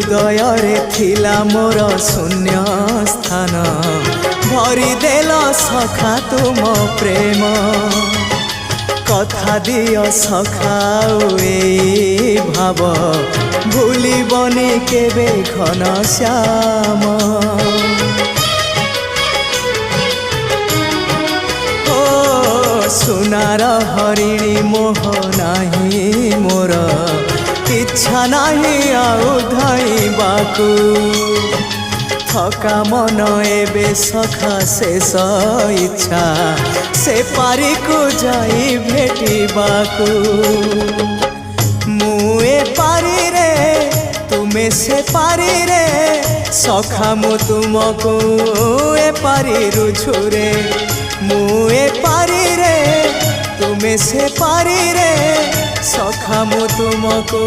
हृदय रे थिला मोर शून्य स्थान भरी देल सखा तुम प्रेम कथा दियो सखाओ ए भाव भूलिबनी केबे घन श्याम सुनार हरिणी मोह नाही मोर इच्छा नहीं आउ धाइबाकू थका मन एबे सखा शेष इच्छा से पारी को जाई भेटिबाकू मुए पारी रे तुमे से पारी रे सखा मु तुमको ए पारी रुझुरे मुए पारी रे तुमे से पारी रे सखा मु तुमको।